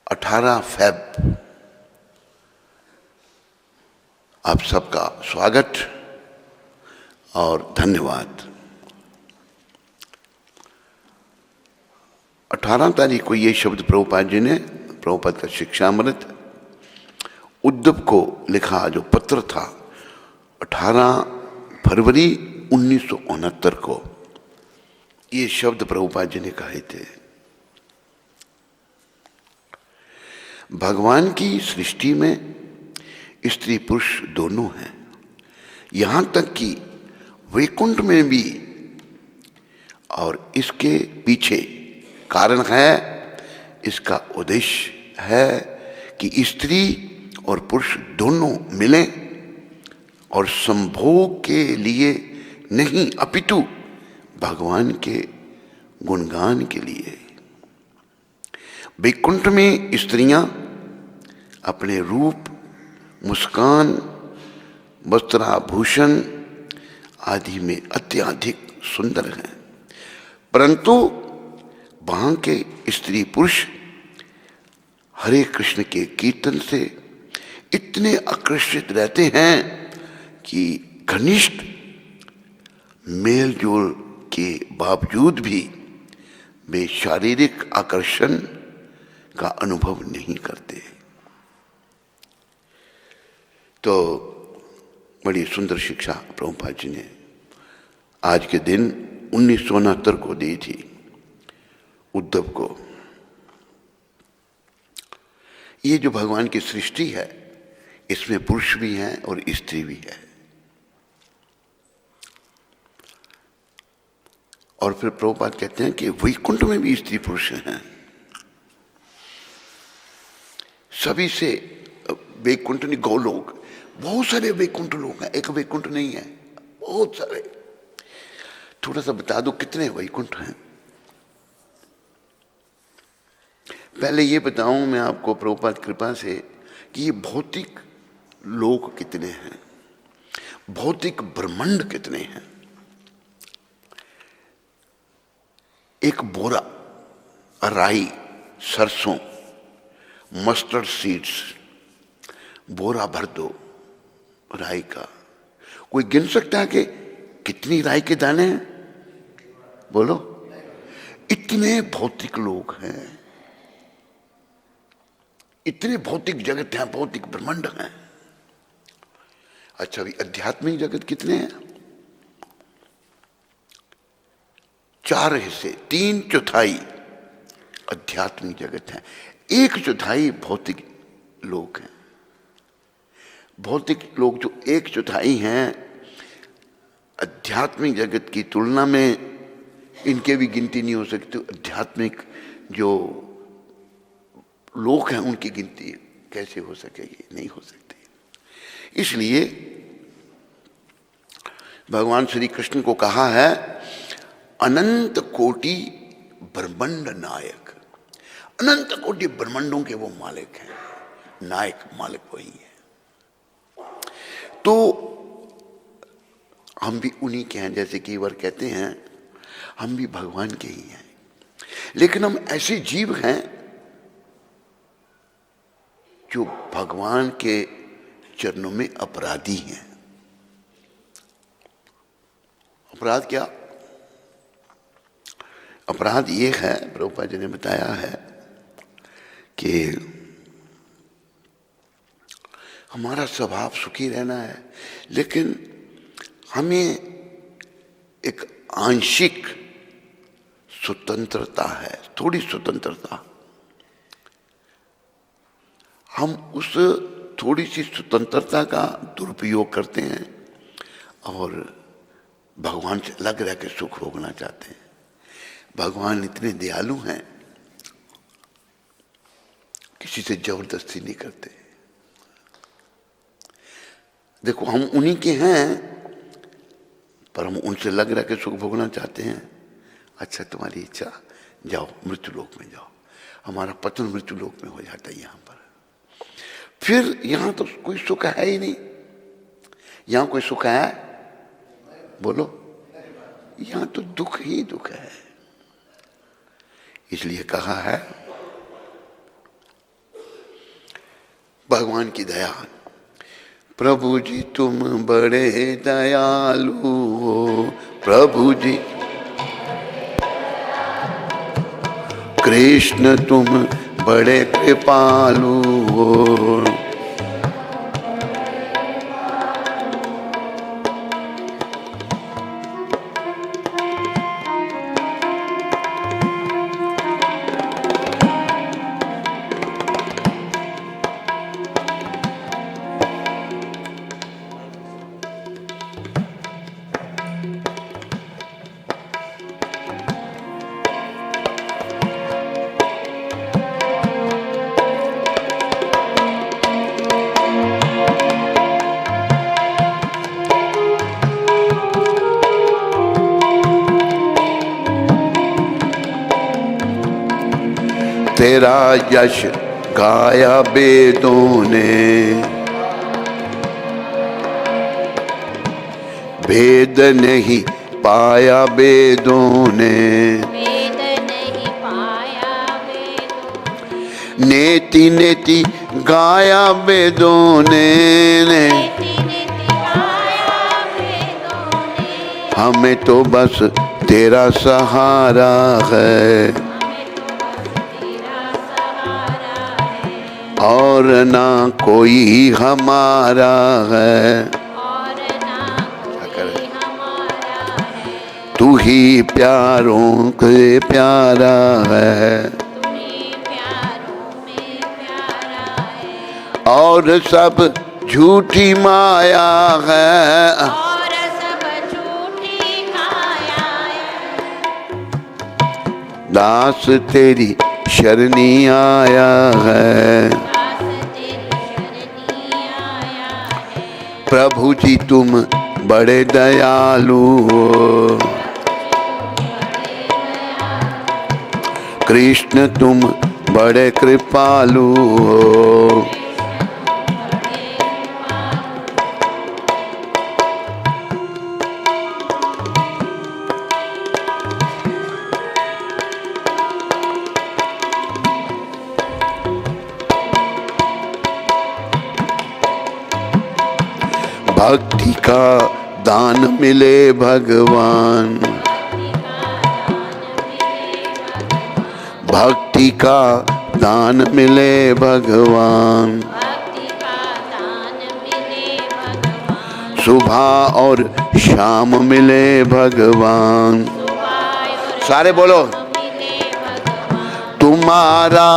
18 February आप सबका स्वागत और धन्यवाद। 18 तारीख को ये शब्द प्रभुपाद जी ने प्रभुपाद का शिक्षामृत उद्धव को लिखा जो पत्र था 18 फरवरी 1969 को ये शब्द प्रभुपाद जी ने कहे थे। भगवान की सृष्टि में स्त्री पुरुष दोनों हैं, यहां तक कि वैकुंठ में भी, और इसके पीछे कारण है, इसका उद्देश्य है कि स्त्री और पुरुष दोनों मिलें और संभोग के लिए नहीं अपितु भगवान के गुणगान के लिए। वैकुंठ में स्त्रियां अपने रूप, मुस्कान, वस्त्राभूषण आदि में अत्यधिक सुंदर हैं, परंतु वहां के स्त्री पुरुष हरे कृष्ण के कीर्तन से इतने आकर्षित रहते हैं कि घनिष्ठ मेल जोल के बावजूद भी वे शारीरिक आकर्षण का अनुभव नहीं करते। तो बड़ी सुंदर शिक्षा प्रभुपाद जी ने आज के दिन 1969 को दी थी उद्धव को। ये जो भगवान की सृष्टि है इसमें पुरुष भी हैं और स्त्री भी है। और फिर प्रभुपाद कहते हैं कि वैकुंठ में भी स्त्री पुरुष हैं। सभी से वैकुंठ नहीं, गौलोक, बहुत सारे वैकुंठ लोग हैं, एक वैकुंठ नहीं है, बहुत सारे। थोड़ा सा बता दो कितने वैकुंठ हैं। पहले ये बताऊं मैं आपको प्रभुपाद कृपा से कि ये भौतिक लोक कितने हैं, भौतिक ब्रह्मांड कितने हैं। एक बोरा राई, सरसों, मस्टर्ड सीड्स, बोरा भर दो राई का। कोई गिन सकता है कि कितनी राई के दाने हैं? बोलो। इतने भौतिक लोग हैं, इतने भौतिक जगत हैं, भौतिक ब्रह्मांड हैं। अच्छा, अभी आध्यात्मिक जगत कितने हैं? 4 हिस्से, 3/4 आध्यात्मिक जगत है, 1/4 भौतिक लोग हैं। भौतिक लोग जो 1/4 हैं, आध्यात्मिक जगत की तुलना में इनके भी गिनती नहीं हो सकती। आध्यात्मिक जो लोग हैं उनकी गिनती कैसे हो सकेगी? नहीं हो सकती। इसलिए भगवान श्री कृष्ण को कहा है अनंत कोटि ब्रह्मांड नायक। अनंत कोटि ब्रह्मांडों के वो मालिक हैं, नायक मालिक वही है। तो हम भी उन्हीं के हैं, जैसे कई बार कहते हैं हम भी भगवान के ही हैं, लेकिन हम ऐसे जीव हैं जो भगवान के चरणों में अपराधी हैं। अपराध क्या? अपराध ये है, प्रभुपाद जी ने बताया है कि हमारा स्वभाव सुखी रहना है, लेकिन हमें एक आंशिक स्वतंत्रता है, थोड़ी स्वतंत्रता। हम उस थोड़ी सी स्वतंत्रता का दुरुपयोग करते हैं और भगवान से अलग रह के सुख भोगना चाहते हैं। भगवान इतने दयालु हैं, किसी से जबरदस्ती नहीं करते। देखो, हम उन्हीं के हैं पर हम उनसे लग रह के सुख भोगना चाहते हैं। अच्छा, तुम्हारी इच्छा, जाओ मृत्यु लोक में जाओ। हमारा पतन मृत्यु लोक में हो जाता है। यहां पर फिर यहां तो कोई सुख है ही नहीं। यहां कोई सुख है? बोलो। यहां तो दुख ही दुख है। इसलिए कहा है भगवान की दया। प्रभु जी तुम बड़े दयालु हो, प्रभु जी कृष्ण तुम बड़े कृपालु हो। तेरा यश गाया वेदों ने, भेद नहीं पाया वेदों ने, वेद नहीं पाया वेदों, नेति नेति गाया वेदों ने, नेति नेति गाया वेदों ने। हमें तो बस तेरा सहारा है, हमें तो बस तेरा सहारा है, और ना कोई हमारा है। और ना कोई हमारा है। तू ही प्यारों के प्यारा है, तुम्हें प्यारों में प्यारा है, और सब झूठी माया है। और सब झूठी माया है। दास तेरी शरणी आया है, दास तेरी शरणी आया है। प्रभु जी तुम बड़े दयालु हो, कृष्ण तुम बड़े कृपालु हो। भक्ति का दान मिले भगवान, भक्ति का दान मिले भगवान, भक्ति का दान मिले भगवान, सुबह और शाम मिले भगवान। सारे बोलो, मिले भगवान, तुम्हारा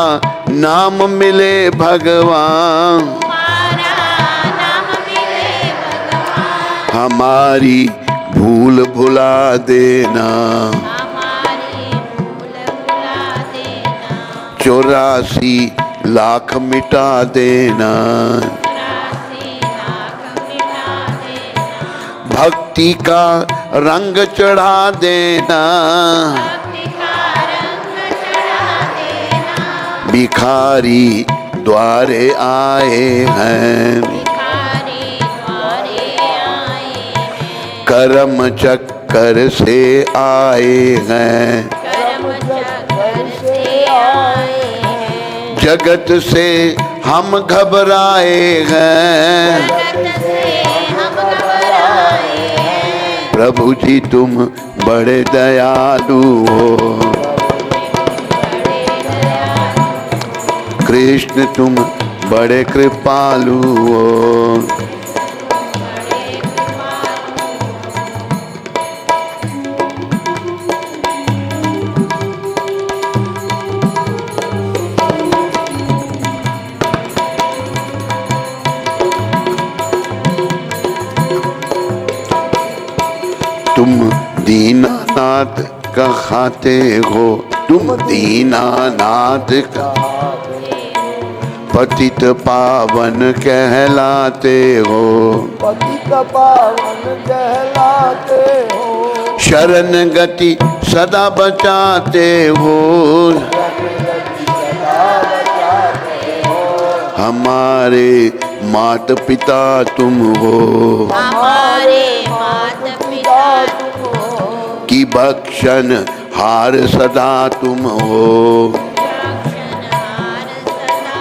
नाम मिले भगवान, तुम्हारा नाम मिले भगवान, हमारी भूल भुला देना, हमारी भूल भुला देना, 84 लाख मिटा देना, 84 लाख मिटा देना, भक्ति का रंग चढ़ा देना, भक्ति का रंग चढ़ा देना, भिखारी द्वारे आए हैं, भिखारी द्वारे आए हैं, कर्म चक्कर से आए हैं, कर्म चक्कर से आए हैं, जगत से हम घबराए हैं, जगत से हम घबराए हैं, प्रभु जी तुम बड़े दयालु हो, कृष्ण तुम बड़े कृपालु हो। तुम दीनानाथ कहते हो, तुम दीनानाथ का पतित पावन कहलाते हो, पतित पावन कहलाते हो, शरण गति सदा बचाते हो, हमारे मात पिता तुम हो, हमारे माता पिता तुम हो, की बख्शन हार सदा तुम हो, रक्षणहार सदा,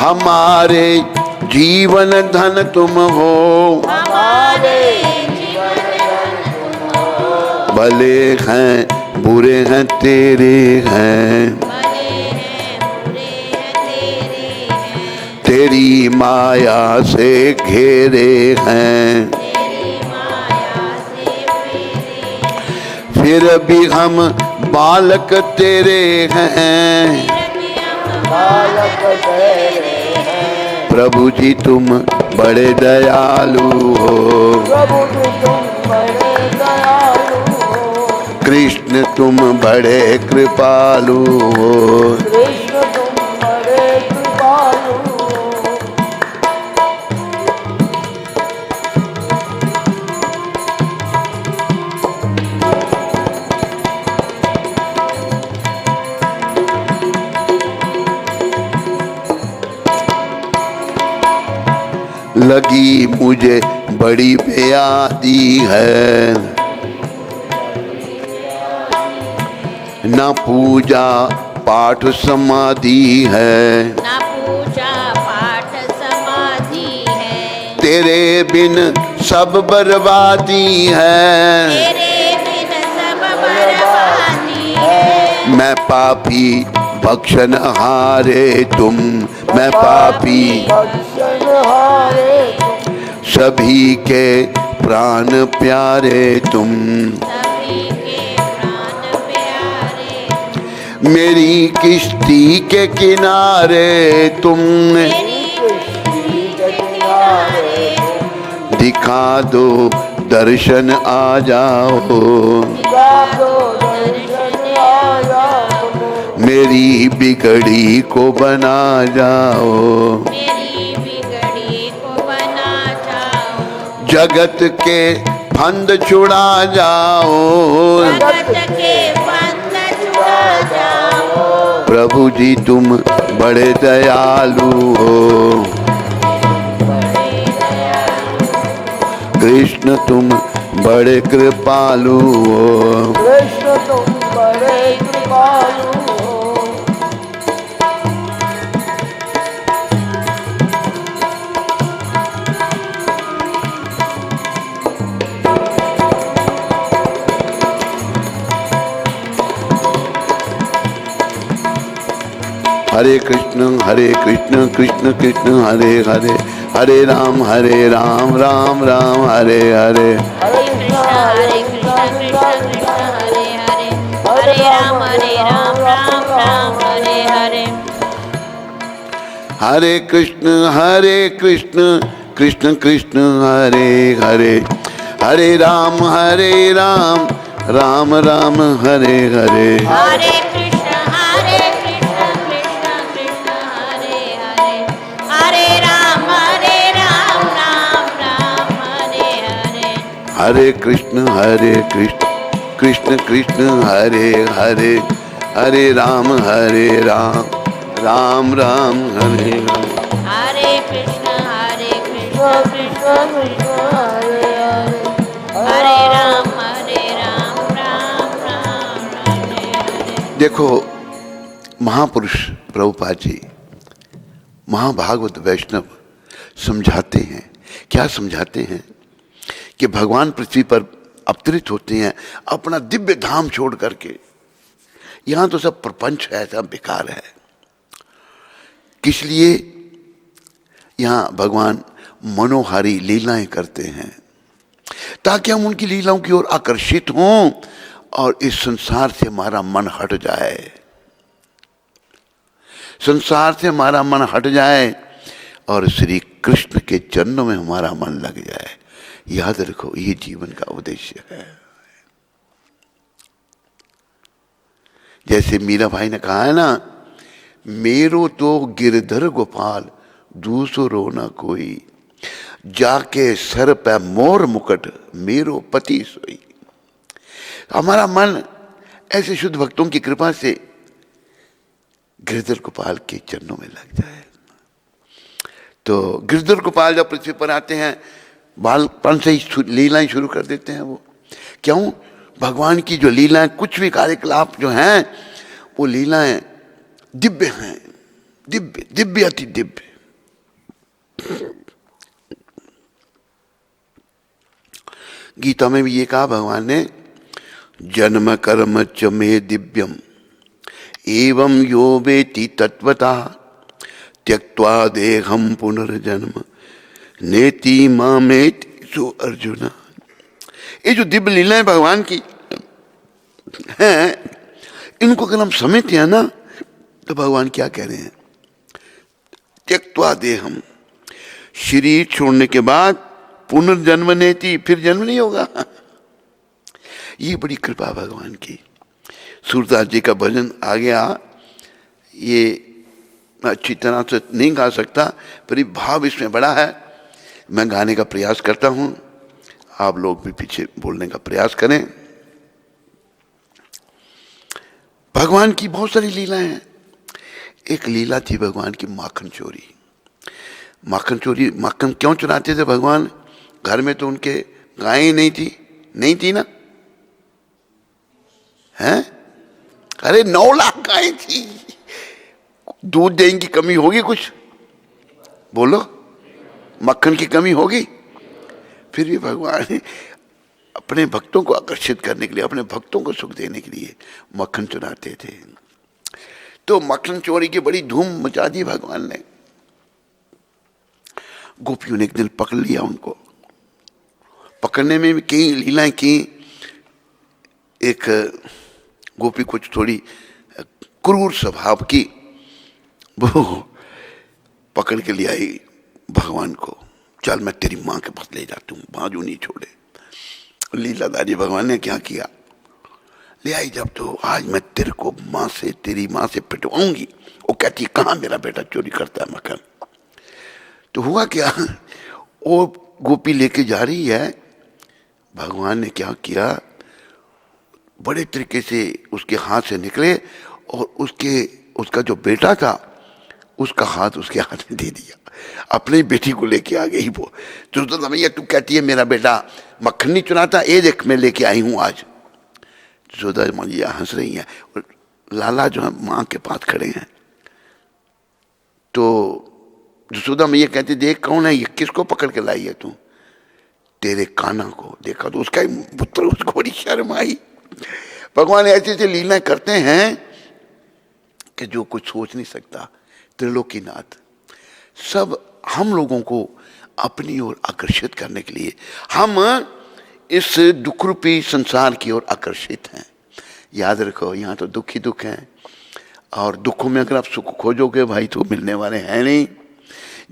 हमारे जीवन धन तुम हो, हमारे जीवन धन तुम हो। भले हैं बुरे हैं तेरे हैं, भले हैं बुरे हैं तेरे हैं, तेरी माया से घेरे हैं। तेरी माया से फेरे हैं। फिर भी हम बालक तेरे हैं, फिर भी हम बालक तेरे हैं। प्रभु जी तुम बड़े दयालु हो, प्रभु जी तुम बड़े दयालु हो। कृष्ण तुम बड़े कृपालु हो। कृष्ण तुम बड़े कृपालु हो। लगी मुझे बड़ी बेयादी है, न पूजा पाठ समाधि है, ना पूजा पाठ समाधि है, तेरे बिन सब बर्बादी है। तेरे बिन सब बर्बादी है। मैं पापी भक्षण हारे तुम, मैं पापी बख्शनहारे तुम। सभी के प्राण प्यारे तुम। सभी के प्राण प्यारे, मेरी किश्ती के किनारे तुम, मेरी कश्ती के किनारे तुम। दिखा दो दर्शन आ जाओ, दिखा दो दर्शन आया तुम। मेरी बिगड़ी को बना जाओ, मेरी बिगड़ी को बना जाओ। जगत के फंद छुड़ा जाओ। जगत के बंद छुड़ा जाओ। प्रभु जी तुम बड़े दयालु हो, कृष्ण तुम बड़े कृपालु हो। कृष्ण तुम बड़े कृपालु हो। हरे कृष्ण कृष्ण कृष्ण हरे हरे, हरे राम राम राम हरे हरे। हरे कृष्ण हरे कृष्ण कृष्ण कृष्ण हरे हरे, हरे राम राम राम हरे हरे। हरे कृष्ण कृष्ण कृष्ण हरे हरे, हरे राम राम राम हरे हरे। हरे कृष्ण कृष्ण कृष्ण हरे हरे, हरे राम राम राम हरे हरे। हरे कृष्ण कृष्ण कृष्ण हरे हरे, हरे राम राम राम हरे हरे। हरे कृष्ण कृष्ण कृष्ण कृष्ण हरे हरे, हरे राम राम राम हरे हरे। देखो महापुरुष प्रभुपाद जी, महाभागवत वैष्णव समझाते हैं, क्या समझाते हैं कि भगवान पृथ्वी पर अवतरित होते हैं अपना दिव्य धाम छोड़ करके। यहां तो सब प्रपंच है, सब बेकार है। किस लिए? यहां भगवान मनोहारी लीलाएं करते हैं ताकि हम उनकी लीलाओं की ओर आकर्षित हों और इस संसार से हमारा मन हट जाए, संसार से हमारा मन हट जाए और श्री कृष्ण के चरणों में हमारा मन लग जाए। याद रखो, ये जीवन का उद्देश्य है। जैसे मीरा भाई ने कहा है ना, मेरो तो गिरधर गोपाल दूसरो न कोई, जाके सर पे मोर मुकुट मेरो पति सोई। हमारा मन ऐसे शुद्ध भक्तों की कृपा से गिरधर गोपाल के चरणों में लग जाए। तो गिरधर गोपाल जब पृथ्वी पर आते हैं, बालपन से ही लीलाएं शुरू कर देते हैं। वो क्यों? भगवान की जो लीलाएं, कुछ भी कार्यकलाप जो हैं, वो लीलाएं दिव्य हैं, दिव्य दिव्य अति दिव्य। गीता में भी ये कहा भगवान ने, जन्म कर्म च मे दिव्यम एवं यो वेति तत्वता त्यक्त्वा देहम पुनर्जन्म नेति मामेति सो अर्जुन। ये जो दिव्य लीलाएं भगवान की हैं, इनको अगर हम समझते हैं ना, तो भगवान क्या कह रहे हैं, त्यक्त्वा देहम, शरीर छोड़ने के बाद पुनर्जन्म नेति, फिर जन्म नहीं होगा। ये बड़ी कृपा भगवान की। सूरदास जी का भजन आ गया, ये अच्छी तरह से नहीं गा सकता, पर भाव इसमें बड़ा है। मैं गाने का प्रयास करता हूँ, आप लोग भी पीछे बोलने का प्रयास करें। भगवान की बहुत सारी लीलाएं हैं। एक लीला थी भगवान की माखन चोरी। माखन चोरी, माखन क्यों चुराते थे भगवान? घर में तो उनके गायें नहीं थी ना, हैं? अरे 9 लाख गायें थी, दूध देने की कमी होगी कुछ? बोलो, मक्खन की कमी होगी? फिर भी भगवान अपने भक्तों को आकर्षित करने के लिए, अपने भक्तों को सुख देने के लिए मक्खन चुराते थे। तो मक्खन चोरी की बड़ी धूम मचा दी भगवान ने। गोपियों ने एक दिन पकड़ लिया उनको। पकड़ने में भी कई लीलाएं की। एक गोपी कुछ थोड़ी क्रूर स्वभाव की, वो पकड़ के ले आई भगवान को। चल मैं तेरी माँ के पास ले जाती हूँ, बाजू नहीं छोड़े। लीलाधारी भगवान ने क्या किया, ले आई जब, तो आज मैं तेरे को तेरी माँ से पिटवाऊंगी। वो कहती है कहाँ मेरा बेटा चोरी करता है मक्खन। तो हुआ क्या, वो गोपी लेके जा रही है, भगवान ने क्या किया, बड़े तरीके से उसके हाथ से निकले और उसका जो बेटा था उसका हाथ उसके हाथ में दे दिया। अपनी बेटी को लेके आ गई वो। तो भैया तू कहती है मेरा बेटा मक्खन नहीं चुराता, ये देख मैं लेके आई हूं आज। यशोदा मैया हंस रही हैं और लाला जो है माँ के पास खड़े हैं। तो यशोदा मैया कहती देख कौन है ये, किसको पकड़ के लाई है तू? तेरे कान्हा को। देखा तो उसका पुत्र, उसको बड़ी शर्म आई। भगवान ऐसे ऐसे लीलाएं करते हैं कि जो कुछ सोच नहीं सकता। त्रिलोकीनाथ सब हम लोगों को अपनी ओर आकर्षित करने के लिए, हम इस दुख रूपी संसार की ओर आकर्षित हैं। याद रखो, यहाँ तो दुख ही दुख है, और दुखों में अगर आप सुख खोजोगे भाई तो मिलने वाले हैं नहीं।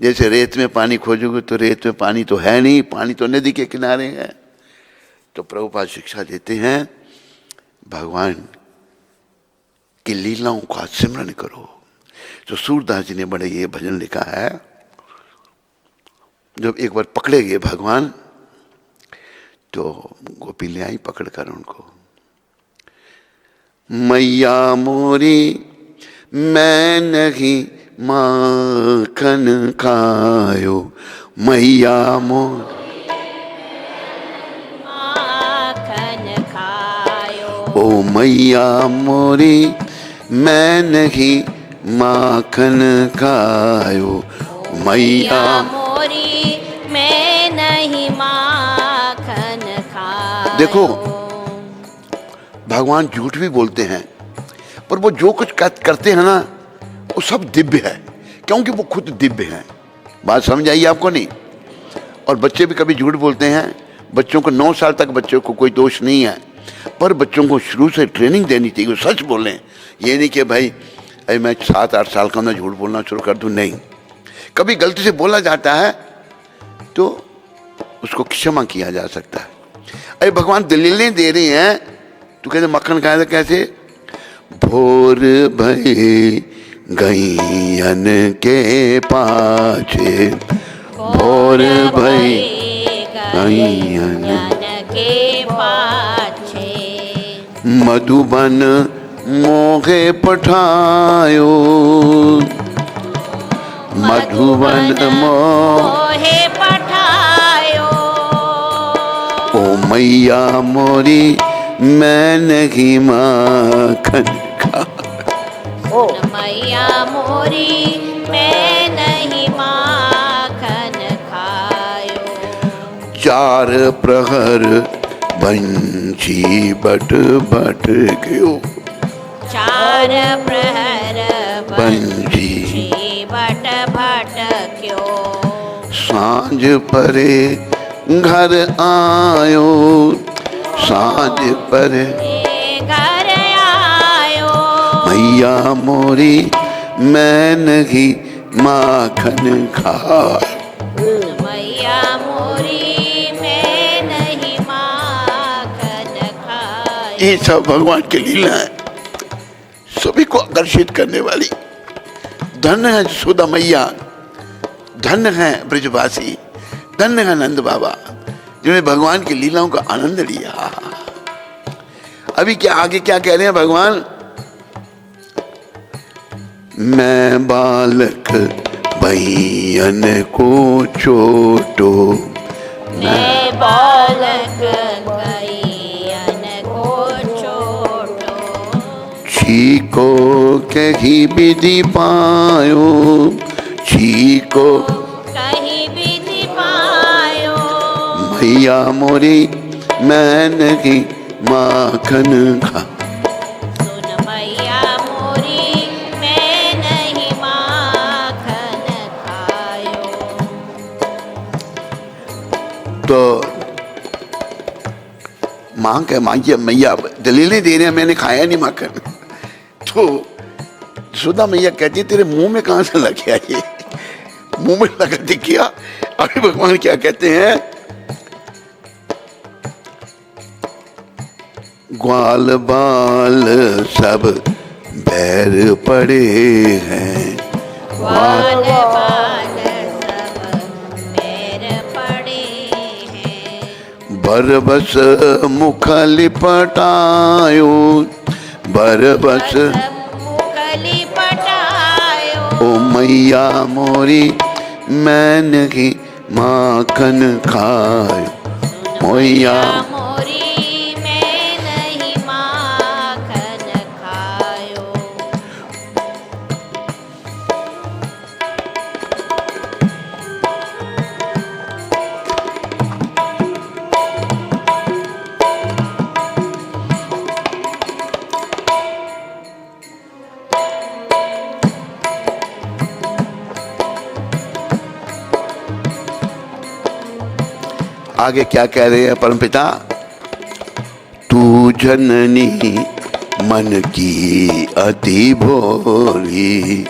जैसे रेत में पानी खोजोगे तो रेत में पानी तो है नहीं, पानी तो नदी के किनारे है। तो प्रभुपाद शिक्षा देते हैं, भगवान की लीलाओं का सिमरन करो। तो सूरदास जी ने बड़े ये भजन लिखा है। जब एक बार पकड़े गए भगवान, तो गोपी ले आई पकड़ कर उनको। मैया मोरी मैं नहीं माखन खायो, मैया मोरी माखन खायो। ओ मैया मोरी मैं नहीं माखन खायो, मैया मोरी मैं नहीं माखन खायो। देखो भगवान झूठ भी बोलते हैं, पर वो जो कुछ करते हैं ना वो सब दिव्य है, क्योंकि वो खुद दिव्य हैं। बात समझ आई आपको नहीं? और बच्चे भी कभी झूठ बोलते हैं। बच्चों को 9 साल तक बच्चों को कोई दोष नहीं है, पर बच्चों को शुरू से ट्रेनिंग देनी चाहिए, सच बोलें। ये नहीं कि भाई अरे मैं 7-8 साल का मैं झूठ बोलना शुरू कर दूं, नहीं। कभी गलती से बोला जाता है तो उसको क्षमा किया जा सकता है। अरे भगवान दलीलें दे रहे हैं, तू कहते मक्खन खाया था कैसे? भोर भई गैयन के पाछे, भोर भई गैयन के पाछे, मधुबन मोहे पठायो, मधुबन मोहे पठायो। ओ मैया मोरी मैं नहीं माखन खा। मैया मोरी मैं नहीं माखन चार प्रहर बंशी बट बट क्यों, चार प्रहर बंशी बट भट क्यों, सांझ परे घर आयो, सांझ परे घर आयो, मैया मोरी मैं नहीं माखन खाए, मैया मोरी मैं नहीं माखन खाए। ये सब भगवान की लीला है, सभी को आकर्षित करने वाली। धन्य है यशोदा मैया, धन्य है ब्रजवासी, धन्य है नंद बाबा, जिन्होंने भगवान की लीलाओं का आनंद लिया। अभी क्या आगे क्या कह रहे हैं भगवान, मैं बालक बहियन को छोटो, मैं बालक गैयन को छोटो, छीको कहीं विधि पायो, छीको कहीं विधि पायो, मैया मोरी मैं नहीं माखन खा, सुन मैया मोरी मैं नहीं माखन खायो। तो माँ के मांगिए मैया दलीलें दे रहे हैं मैंने खाया नहीं माखन। तो यशोदा मैया कहती है तेरे मुंह में कहां से लग गया ये, मुंह में लगा दिख गया। अभी भगवान क्या कहते हैं, ग्वाल बाल सब बैर पड़े हैं, ग्वाल बाल सब पैर पड़े हैं, बरबस मुख लिपटायो, बरबस मुखली पटायो, ओ मैया मोरी मैं नहीं माखन खायो, मैया मोरी मैं नहीं माखन खायो। आगे क्या कह रहे हैं परमपिता, तू जननी मन की अति भोली,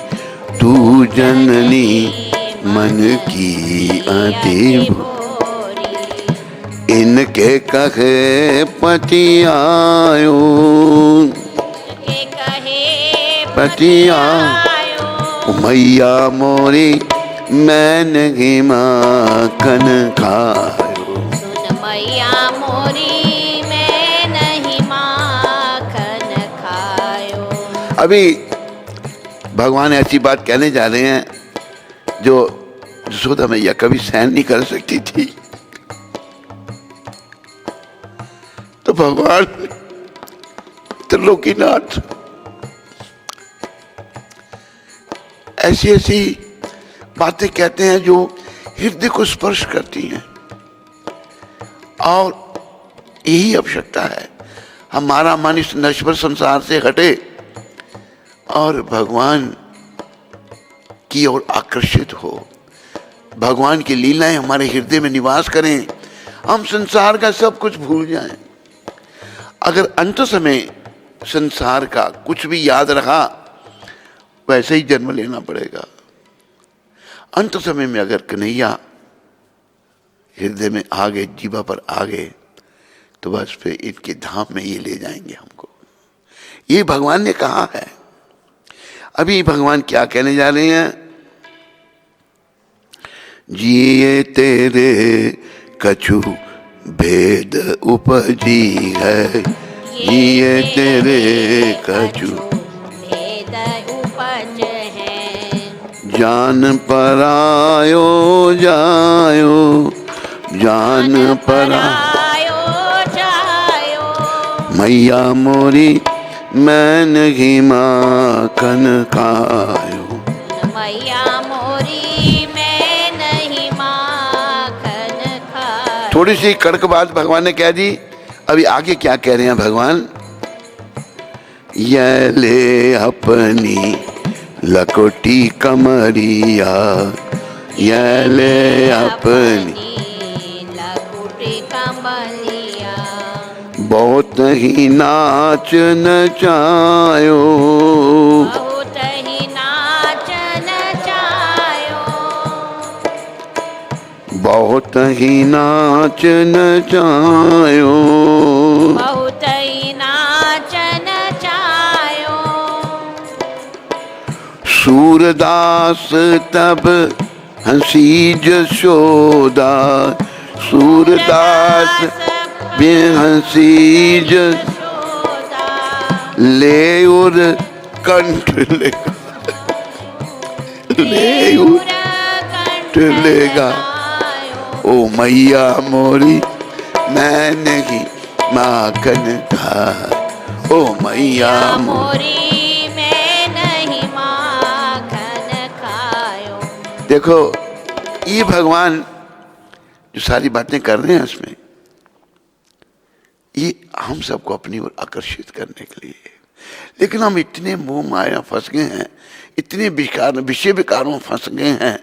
तू जननी मन की अति भोरी, इनके कहे पति आयो, के कहे पति आयो, मैया मोरी मैं नहीं माखन खायो, सुन मैया मोरी मैं नहीं माखन खायो। अभी भगवान ऐसी बात कहने जा रहे हैं जो यशोदा मैया कभी सहन नहीं कर सकती थी। तो भगवान त्रिलोकीनाथ ऐसी ऐसी बातें कहते हैं जो हृदय को स्पर्श करती हैं, और यही आवश्यकता है हमारा मन इस नश्वर संसार से हटे और भगवान की ओर आकर्षित हो, भगवान की लीलाएं हमारे हृदय में निवास करें, हम संसार का सब कुछ भूल जाएं। अगर अंत समय संसार का कुछ भी याद रहा वैसे ही जन्म लेना पड़ेगा। अंत समय में अगर कन्हैया हृदय में आ गए, जीवा पर आ गए, तो बस फिर इनके धाम में ये ले जाएंगे हमको। ये भगवान ने कहा है। अभी भगवान क्या कहने जा रहे हैं, जिए तेरे कछु भेद उपजी है, जिए तेरे कछु भेद उपज है, जान परायो जायो, जान परा परायो जायो, मैया मोरी मैं नहीं माखन खायो। मैया मोरी मैं नहीं माखन खायो। थोड़ी सी कड़क बात भगवान ने कह दी। अभी आगे क्या कह रहे हैं भगवान, ये ले अपनी लकोटी कमरिया, ये ले अपनी लकुटी कमलिया, बहुत ही नाच नचायो, बहुत ही नाच नचायो, बहुत ही नाच नचायो, बहुत ही नाच नचायो। सूरदास तब हंसी जशोदा, सूरदास बेहंसी यशोदा, ले उर कंठ लेगा, ले उर कंठ लेगा, ओ मैया मोरी मैं नहीं माखन खा, ओ मैया मोरी। मोरी मैं नहीं माखन खायो। देखो ये भगवान जो सारी बातें कर रहे हैं इसमें, ये हम सबको अपनी ओर आकर्षित करने के लिए, लेकिन हम इतने मोह माया फंस गए हैं, इतने विषय विकारों में फंस गए हैं,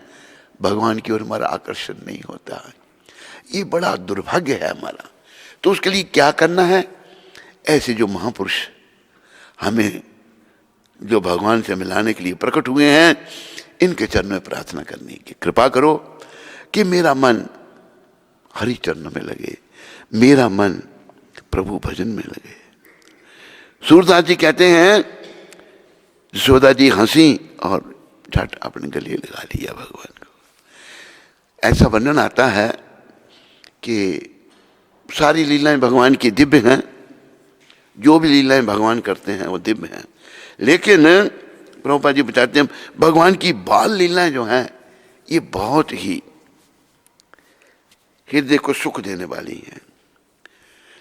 भगवान की ओर हमारा आकर्षण नहीं होता है। ये बड़ा दुर्भाग्य है हमारा। तो उसके लिए क्या करना है, ऐसे जो महापुरुष हमें जो भगवान से मिलाने के लिए प्रकट हुए हैं, इनके चरणों में प्रार्थना करनी की कृपा करो कि मेरा मन हरि चरणों में लगे, मेरा मन प्रभु भजन में लगे। सूरदास जी कहते हैं, यशोदा जी हंसी और झट अपने गले लगा लिया भगवान को। ऐसा वर्णन आता है कि सारी लीलाएं भगवान की दिव्य हैं, जो भी लीलाएं भगवान करते हैं वो दिव्य हैं, लेकिन प्रभुपाद जी बताते हैं भगवान की बाल लीलाएं जो हैं ये बहुत ही हृदय को सुख देने वाली हैं।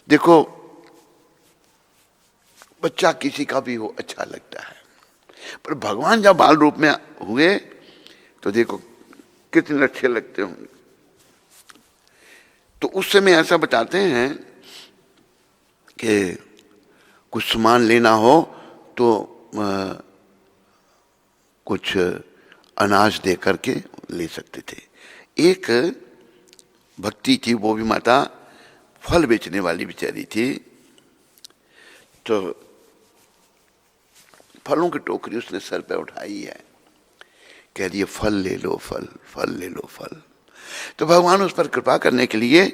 देखो बच्चा किसी का भी हो अच्छा लगता है, पर भगवान जब बाल रूप में हुए तो देखो कितने अच्छे लगते होंगे। तो उस समय ऐसा बताते हैं कि कुछ सामान लेना हो तो कुछ अनाज दे करके ले सकते थे। एक भक्ति थी, वो भी माता फल बेचने वाली बेचारी थी, तो फलों की टोकरी उसने सर पे उठाई है, कह रही है फल ले लो, फल फल ले लो फल। तो भगवान उस पर कृपा करने के लिए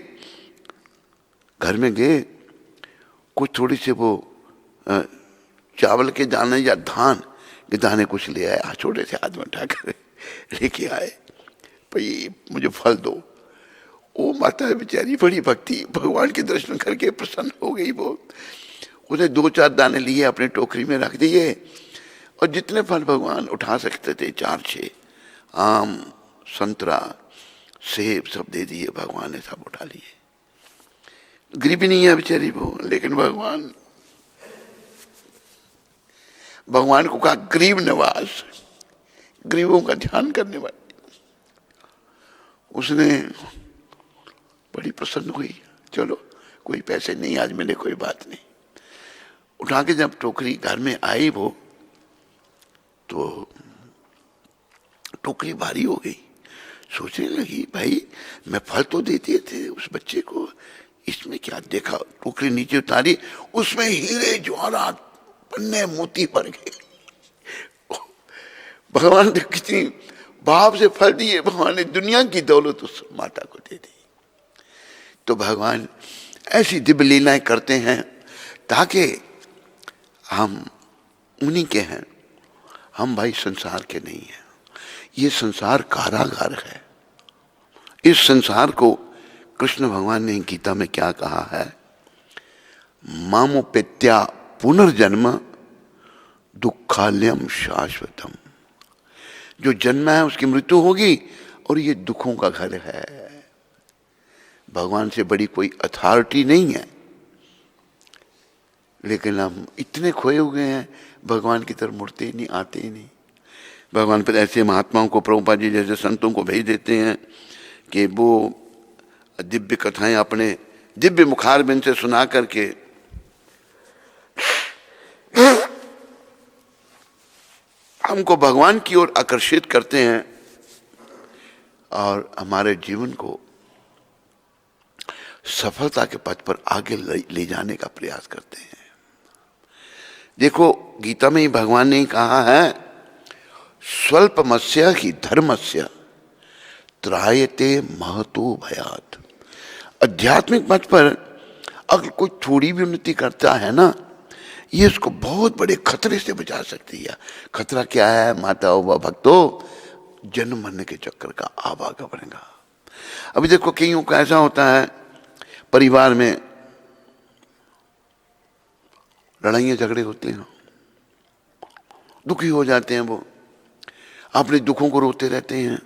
घर में गए, कुछ थोड़ी से वो चावल के दाने या धान के दाने कुछ ले आए, छोटे से हाथ में उठाकर लेके आए, भाई मुझे फल दो। वो माता बेचारी बड़ी भक्ति, भगवान के दर्शन करके प्रसन्न हो गई। वो उसने 2-4 दाने लिए अपने टोकरी में रख दिए, और जितने फल भगवान उठा सकते थे 4-6 आम संतरा सेब सब दे दिए, भगवान ने सब उठा लिए। गरीबी नहीं है बेचारी वो, लेकिन भगवान को कहा गरीब नवाज, गरीबों का ध्यान करने वाले। उसने बड़ी प्रसन्न हुई, चलो कोई पैसे नहीं आज मिले कोई बात नहीं। उठा के जब टोकरी घर में आई वो, तो टोकरी भारी हो गई। सोचने लगी भाई मैं फल तो दे दिए थे उस बच्चे को, इसमें क्या देखा, टोकरी नीचे उतारी, उसमें हीरे जवाहरात पन्ने मोती भर गए। भगवान ने कितनी भाव से फल दिए, भगवान ने दुनिया की दौलत उस माता को दे दी। तो भगवान ऐसी दिव्य लीलाएं करते हैं ताकि हम उन्हीं के हैं, हम भाई संसार के नहीं हैं। ये संसार कारागार है। इस संसार को कृष्ण भगवान ने गीता में क्या कहा है, मामोपेत्या पुनर्जन्म दुखालयम शाश्वतम। जो जन्म है उसकी मृत्यु होगी, और ये दुखों का घर है। भगवान से बड़ी कोई अथॉरिटी नहीं है, लेकिन हम इतने खोए हुए हैं, भगवान की तरफ मुड़ते ही नहीं, आते ही नहीं। भगवान फिर ऐसे महात्माओं को, प्रभुपाद जी जैसे संतों को भेज देते हैं कि वो दिव्य कथाएं अपने दिव्य मुखारबिंद से सुना करके हमको भगवान की ओर आकर्षित करते हैं और हमारे जीवन को सफलता के पथ पर आगे ले जाने का प्रयास करते हैं। देखो गीता में ही भगवान ने कहा है, स्वल्पमस्य ही धर्मस्य त्रायते महतो भयात। आध्यात्मिक पथ पर अगर कोई थोड़ी भी उन्नति करता है ना, ये उसको बहुत बड़े खतरे से बचा सकती है। खतरा क्या है माता व भक्तों? जन्म मरने के चक्कर का आवागमन बनेगा। अभी देखो कईयों को ऐसा होता है, परिवार में लड़ाइयाँ झगड़े होते हैं, दुखी हो जाते हैं, वो अपने दुखों को रोते रहते हैं।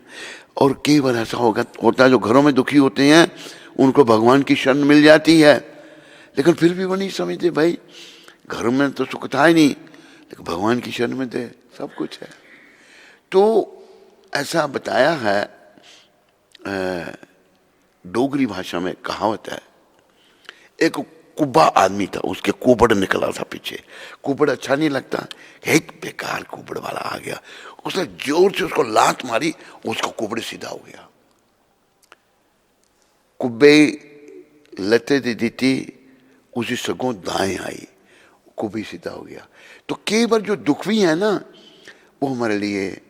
और कई बार ऐसा होता है जो घरों में दुखी होते हैं उनको भगवान की शरण मिल जाती है, लेकिन फिर भी वो नहीं समझते भाई घर में तो सुख था ही नहीं, लेकिन भगवान की शरण में थे सब कुछ है। तो ऐसा बताया है, डोगरी भाषा में कहावत है, एक कुब्बा आदमी था, उसके कुबड़ निकला था पीछे। कुबड़ अच्छा नहीं लगता, एक बेकार कुबड़ वाला आ गया, उसने जोर से उसको लात मारी, उसका कुबड़ सीधा हो गया। कुब्बे लते दे दी थी, उसी सगों दाएं आई, कुब्बी सीधा हो गया। तो कई बार जो दुख भी है ना, वो हमारे लिए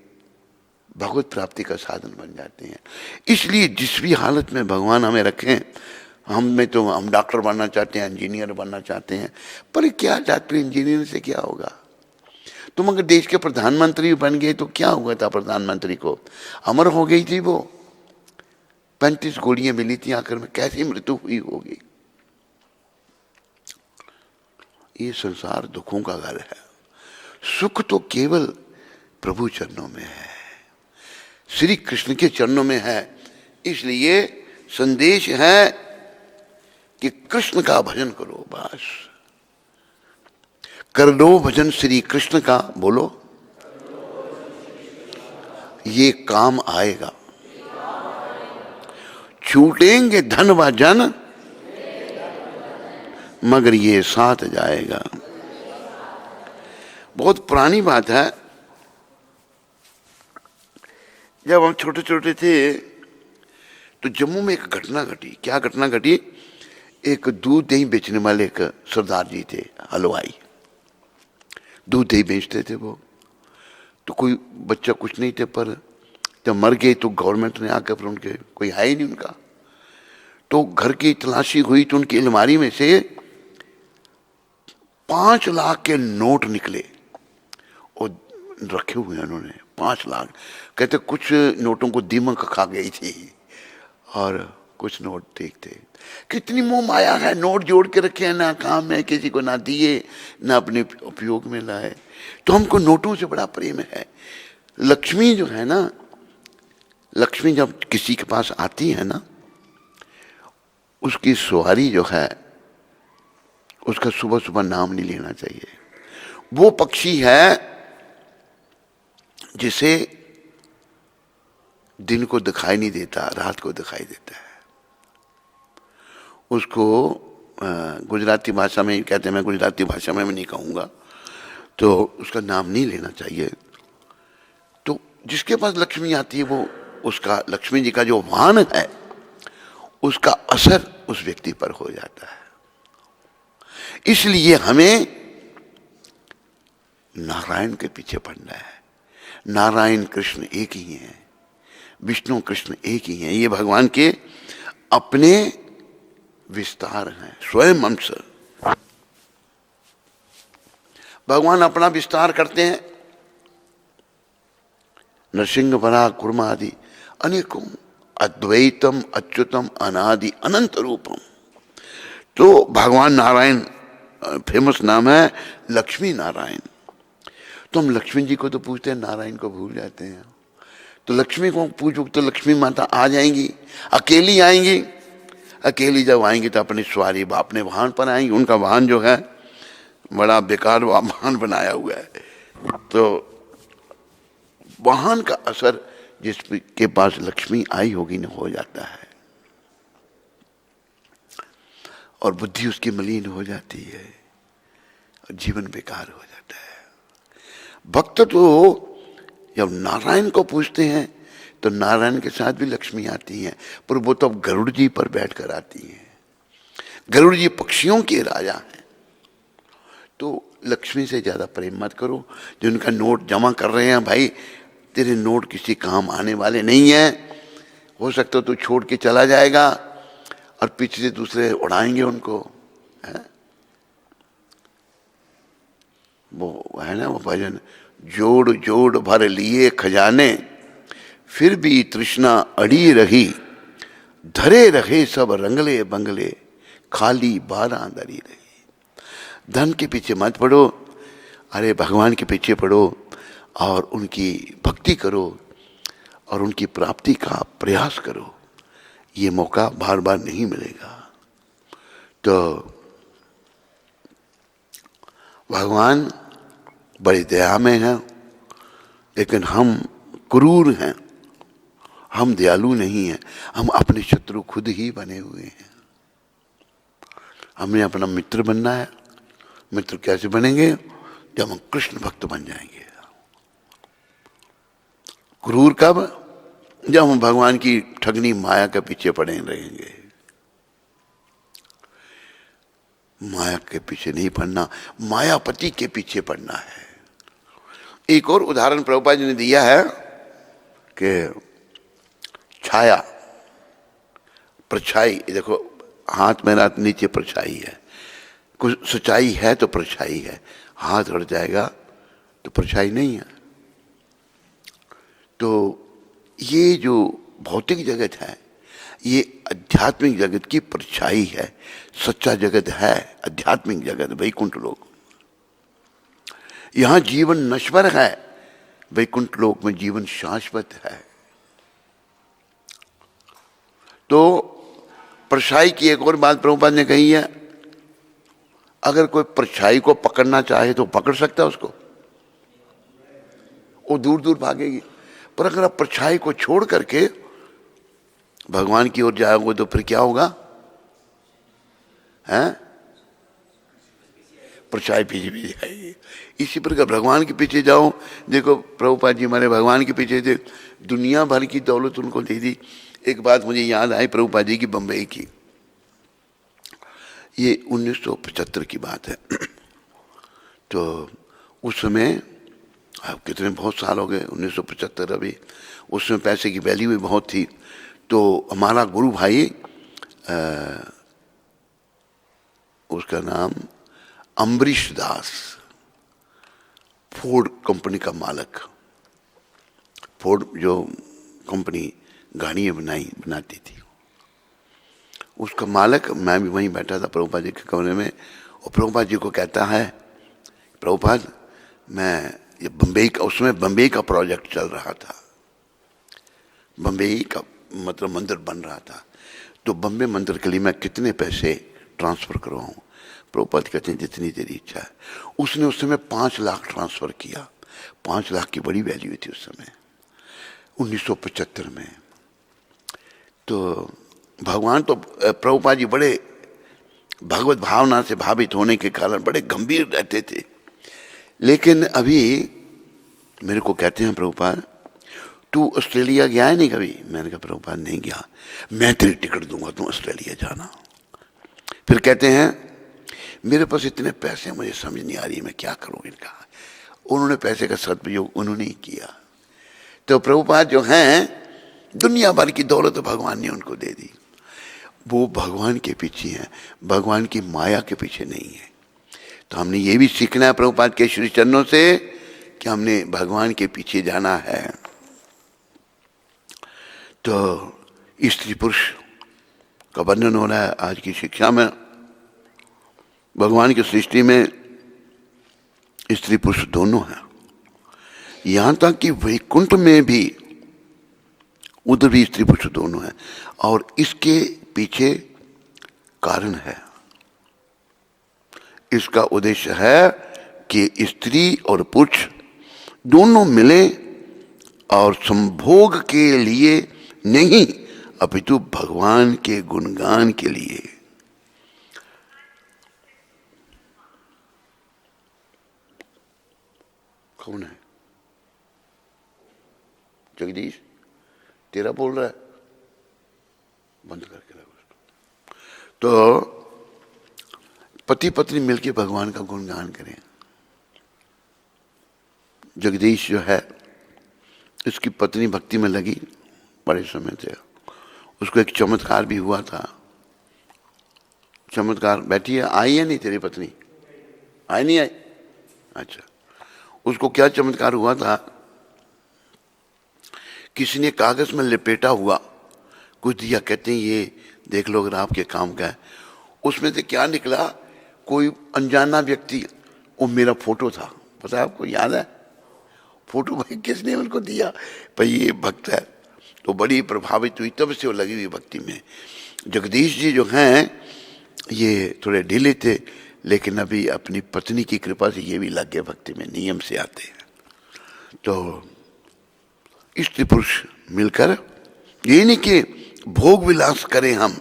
भगवत प्राप्ति का साधन बन जाते हैं। इसलिए जिस भी हालत में भगवान हमें रखें, हम डॉक्टर बनना चाहते हैं, इंजीनियर बनना चाहते हैं, पर क्या जाते इंजीनियर से क्या होगा? तुम अगर देश के प्रधानमंत्री बन गए तो क्या हुआ था? प्रधानमंत्री को अमर हो गई थी वो, 35 गोलियां मिली थी, आखिर में कैसी मृत्यु हुई होगी। ये संसार दुखों का घर है, सुख तो केवल प्रभु चरणों में है, श्री कृष्ण के चरणों में है। इसलिए संदेश है कि कृष्ण का भजन करो, बस कर लो भजन श्री कृष्ण का, बोलो ये काम आएगा। छूटेंगे धन व जन, मगर ये साथ जाएगा। बहुत पुरानी बात है, जब हम छोटे छोटे थे तो जम्मू में एक घटना घटी। क्या घटना घटी? एक दूध दही बेचने वाले एक सरदार जी थे, हलवाई, दूध दही बेचते थे वो। तो कोई बच्चा कुछ नहीं थे, पर जब मर गए तो गवर्नमेंट ने आकर, पर उनके कोई है ही नहीं उनका। तो घर की तलाशी हुई तो उनकी अलमारी में से 5 लाख के नोट निकले और रखे हुए हैं उन्होंने, 5 लाख। कहते कुछ नोटों को दीमक खा गई थी और कुछ नोट ठीक थे। कितनी मोह माया है, नोट जोड़ के रखे हैं, ना काम में किसी को ना दिए, ना अपने उपयोग में लाए। तो हमको नोटों से बड़ा प्रेम है। लक्ष्मी जो है ना, लक्ष्मी जब किसी के पास आती है ना, उसकी सवारी जो है, उसका सुबह सुबह नाम नहीं लेना चाहिए। वो पक्षी है जिसे दिन को दिखाई नहीं देता, रात को दिखाई देता है। उसको गुजराती भाषा में कहते हैं, मैं गुजराती भाषा में नहीं कहूँगा, तो उसका नाम नहीं लेना चाहिए। तो जिसके पास लक्ष्मी आती है, वो उसका, लक्ष्मी जी का जो वाहन है, उसका असर उस व्यक्ति पर हो जाता है। इसलिए हमें नारायण के पीछे पड़ना है। नारायण कृष्ण एक ही हैं, विष्णु कृष्ण एक ही हैं। ये भगवान के अपने विस्तार हैं, स्वयं अंश। भगवान अपना विस्तार करते हैं। नरसिंह वरा कुर्मा आदि अनेकों, अद्वैतम अच्युतम अनादि अनंत रूपम। तो भगवान नारायण फेमस नाम है, लक्ष्मी नारायण। तो हम लक्ष्मी जी को तो पूछते हैं, नारायण को भूल जाते हैं। तो लक्ष्मी को पूछो तो लक्ष्मी माता आ जाएंगी, अकेली आएंगी। अकेली जब आएंगी तो अपनी सवारी अपने वाहन पर आएंगी। उनका वाहन जो है बड़ा बेकार वाहन बनाया हुआ है, तो वाहन का असर जिसके पास लक्ष्मी आई होगी न हो जाता है। और बुद्धि उसकी मलिन हो जाती है और जीवन बेकार हो जाता है। भक्त तो जब नारायण को पूछते हैं तो नारायण के साथ भी लक्ष्मी आती हैं, पर वो तो अब गरुड़ जी पर बैठकर आती हैं। गरुड़ जी पक्षियों के राजा हैं। तो लक्ष्मी से ज्यादा प्रेम मत करो। जिनका नोट जमा कर रहे हैं, भाई तेरे नोट किसी काम आने वाले नहीं हैं। हो सकता है तू छोड़ के चला जाएगा और पीछे से दूसरे उड़ाएंगे उनको, है? वो है ना वो भजन, जोड़ जोड़ भर लिए खजाने, फिर भी तृष्णा अड़ी रही, धरे रहे सब रंगले बंगले, खाली बारह दरी रही। धन के पीछे मत पड़ो, अरे भगवान के पीछे पड़ो और उनकी भक्ति करो और उनकी प्राप्ति का प्रयास करो। ये मौका बार बार नहीं मिलेगा। तो भगवान बड़ी दया में है, लेकिन हम क्रूर हैं, हम दयालु नहीं हैं। हम अपने शत्रु खुद ही बने हुए हैं। हमने अपना मित्र बनना है। मित्र कैसे बनेंगे? जब हम कृष्ण भक्त बन जाएंगे। क्रूर कब? जब हम भगवान की ठगनी माया के पीछे पड़े रहेंगे। माया के पीछे नहीं पड़ना, मायापति के पीछे पड़ना है। एक और उदाहरण प्रभुपाद जी ने दिया है कि छाया, परछाई, देखो हाथ मेरा नीचे परछाई है, कुछ सच्चाई है तो परछाई है, हाथ हट जाएगा तो परछाई नहीं है। तो ये जो भौतिक जगत है ये आध्यात्मिक जगत की परछाई है। सच्चा जगत है आध्यात्मिक जगत, वैकुंठ लोक। यहां जीवन नश्वर है, वैकुंठ लोक में जीवन शाश्वत है। तो परछाई की एक और बात प्रभुपाद ने कही है, अगर कोई परछाई को पकड़ना चाहे तो पकड़ सकता है उसको, वो दूर दूर भागेगी। पर अगर आप परछाई को छोड़ करके भगवान की ओर जाओगे तो फिर क्या होगा? हैं? परछाई पीछे भी जाएगी। इसी प्रकार भगवान के पीछे जाओ। देखो प्रभुपाद जी हमारे भगवान के पीछे थे, दुनिया भर की दौलत उनको दे दी। एक बात मुझे याद आई प्रभुपाद जी की बम्बई की, ये 1975 की बात है। तो उस समय, अब कितने बहुत साल हो गए, 1975 अभी, उसमें पैसे की वैल्यू भी बहुत थी। तो हमारा गुरु भाई, उसका नाम अम्बरीश दास, फोर्ड कंपनी का मालिक, फोर्ड जो कंपनी गाड़ियाँ बनाती थी, उसका मालिक, मैं भी वहीं बैठा था प्रभुपाद जी के कमरे में, और प्रभुपाद जी को कहता है, प्रभुपाद मैं ये बम्बई का, उसमें बम्बई का प्रोजेक्ट चल रहा था, बम्बई का मतलब मंदिर बन रहा था, तो बम्बई मंदिर के लिए मैं कितने पैसे ट्रांसफ़र करवाऊँ? प्रभुपाद कहते हैं जितनी तेरी इच्छा है। उसने उस समय 5 लाख ट्रांसफ़र किया। 5 लाख की बड़ी वैल्यू थी उस समय 1975 में। तो भगवान तो प्रभुपाद जी बड़े भगवत भावना से भावित होने के कारण बड़े गंभीर रहते थे। लेकिन अभी मेरे को कहते हैं, प्रभुपाद तू ऑस्ट्रेलिया गया है नहीं कभी? मैंने कहा प्रभुपाद नहीं गया। मैं तेरी टिकट दूंगा, तू ऑस्ट्रेलिया जाना। फिर कहते हैं मेरे पास इतने पैसे, मुझे समझ नहीं आ रही मैं क्या करूं इनका। उन्होंने पैसे का सदुपयोग उन्होंने ही किया। तो प्रभुपाद जो हैं, दुनिया भर की दौलत भगवान ने उनको दे दी। वो भगवान के पीछे हैं, भगवान की माया के पीछे नहीं है। तो हमने ये भी सीखना है प्रभुपाद के श्री चरणों से कि हमने भगवान के पीछे जाना है। तो स्त्री पुरुष का वर्णन हो रहा है आज की शिक्षा में। भगवान की सृष्टि में स्त्री पुरुष दोनों हैं। यहां तक कि वैकुंठ में भी उधर भी स्त्री पुरुष दोनों हैं। और इसके पीछे कारण है, इसका उद्देश्य है कि स्त्री और पुरुष दोनों मिले और संभोग के लिए नहीं, अपितु भगवान के गुणगान के लिए। कौन है? जगदीश तेरा बोल रहा है, बंद करके रखो उसको। तो पति पत्नी मिलके भगवान का गुणगान करें। जगदीश जो है, इसकी पत्नी भक्ति में लगी बड़े समय से। उसको एक चमत्कार भी हुआ था। चमत्कार, बैठी है, आई है नहीं तेरी पत्नी? आई नहीं आई? अच्छा, उसको क्या चमत्कार हुआ था? किसी ने कागज में लिपेटा हुआ कुछ दिया, कहते हैं ये देख लो अगर आपके काम का है। उसमें से क्या निकला? कोई अनजाना व्यक्ति, वो मेरा फोटो था, पता है आपको, याद है? फोटो भाई किसने उनको दिया? भाई ये भक्त है। तो बड़ी प्रभावित हुई, तब से वो लगी हुई भक्ति में। जगदीश जी जो हैं ये थोड़े ढीले थे, लेकिन अभी अपनी पत्नी की कृपा से ये भी लग गए भक्ति में, नियम से आते हैं। तो स्त्री पुरुष मिलकर, ये नहीं कि भोग विलास करें हम,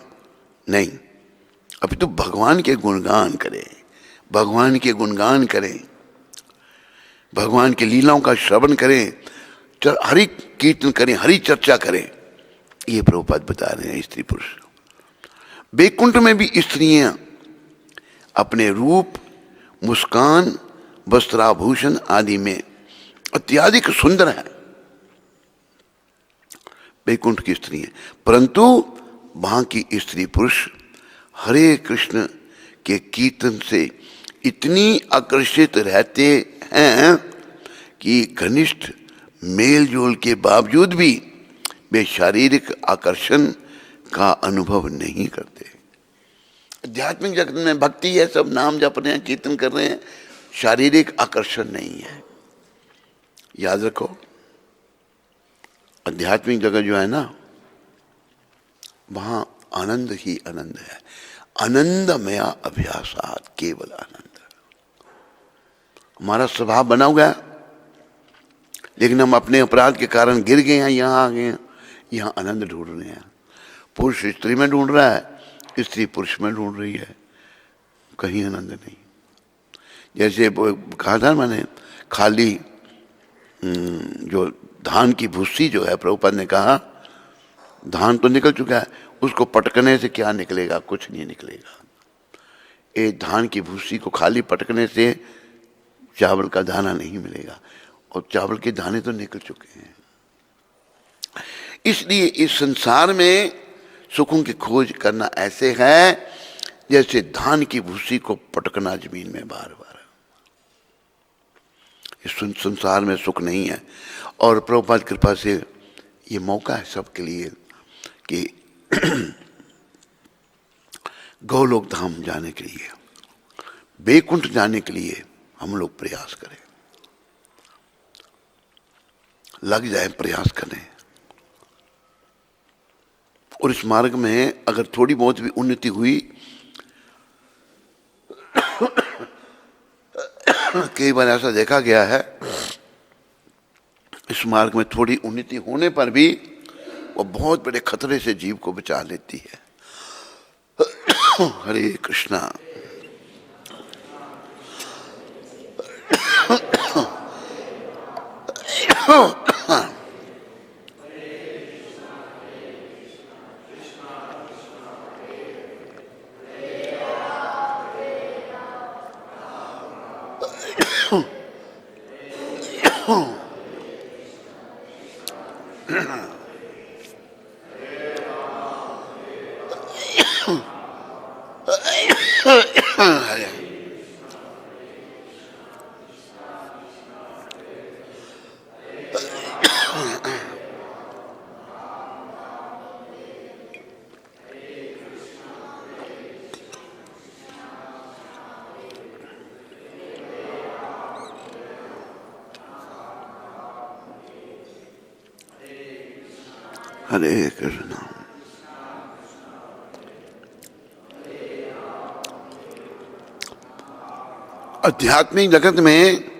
नहीं, अभी तो भगवान के गुणगान करें, भगवान के गुणगान करें, भगवान की लीलाओं का श्रवण करें, हरि कीर्तन करें, हरि चर्चा करें। ये प्रभुपाद बता रहे हैं स्त्री पुरुष। बैकुंठ में भी स्त्रियां अपने रूप, मुस्कान, वस्त्राभूषण आदि में अत्यधिक सुंदर है, बैकुंठ की स्त्रियां। परंतु वहां की स्त्री पुरुष हरे कृष्ण के कीर्तन से इतनी आकर्षित रहते हैं कि घनिष्ठ मेल जोल के बावजूद भी वे शारीरिक आकर्षण का अनुभव नहीं करते। आध्यात्मिक जगत में भक्ति है, सब नाम जप रहे हैं, कीर्तन कर रहे हैं, शारीरिक आकर्षण नहीं है। याद रखो, आध्यात्मिक जगत जो है ना, वहां आनंद ही आनंद है। आनंदमया अभ्यासात केवल आनंद। हमारा स्वभाव बना हुआ है, लेकिन हम अपने अपराध के कारण गिर गए हैं, यहाँ आ गए हैं। यहाँ आनंद ढूंढ रहे हैं। पुरुष स्त्री में ढूंढ रहा है, स्त्री पुरुष में ढूंढ रही है, कहीं आनंद नहीं। जैसे कहा था मैंने, खाली जो धान की भूसी जो है, प्रभुपाद ने कहा धान तो निकल चुका है, उसको पटकने से क्या निकलेगा? कुछ नहीं निकलेगा। एक धान की भूसी को खाली पटकने से चावल का दाना नहीं मिलेगा, और चावल के दाने तो निकल चुके हैं। इसलिए इस संसार में सुखों की खोज करना ऐसे है जैसे धान की भूसी को पटकना जमीन में बार बार। इस संसार में सुख नहीं है। और प्रभुपाद कृपा से ये मौका है सबके लिए कि गौलोक धाम जाने के लिए, बैकुंठ जाने के लिए हम लोग प्रयास करें, लग जाए, प्रयास करें। और इस मार्ग में अगर थोड़ी बहुत भी उन्नति हुई, कई बार ऐसा देखा गया है, इस मार्ग में थोड़ी उन्नति होने पर भी वो बहुत बड़े खतरे से जीव को बचा लेती है। हरे कृष्णा। हरे कृष्ण। आध्यात्मिक जगत में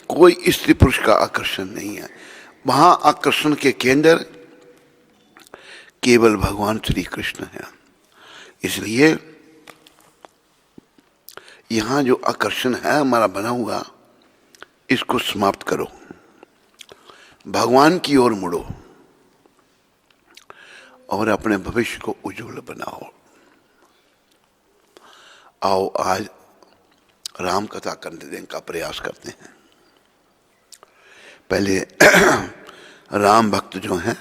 कोई स्त्री पुरुष का आकर्षण नहीं है। वहां आकर्षण के केंद्र केवल भगवान श्री कृष्ण है। इसलिए यहां जो आकर्षण है हमारा बना हुआ, इसको समाप्त करो, भगवान की ओर मुड़ो और अपने भविष्य को उज्जवल बनाओ। आओ आज राम कथा करने का प्रयास करते हैं। पहले राम भक्त जो हैं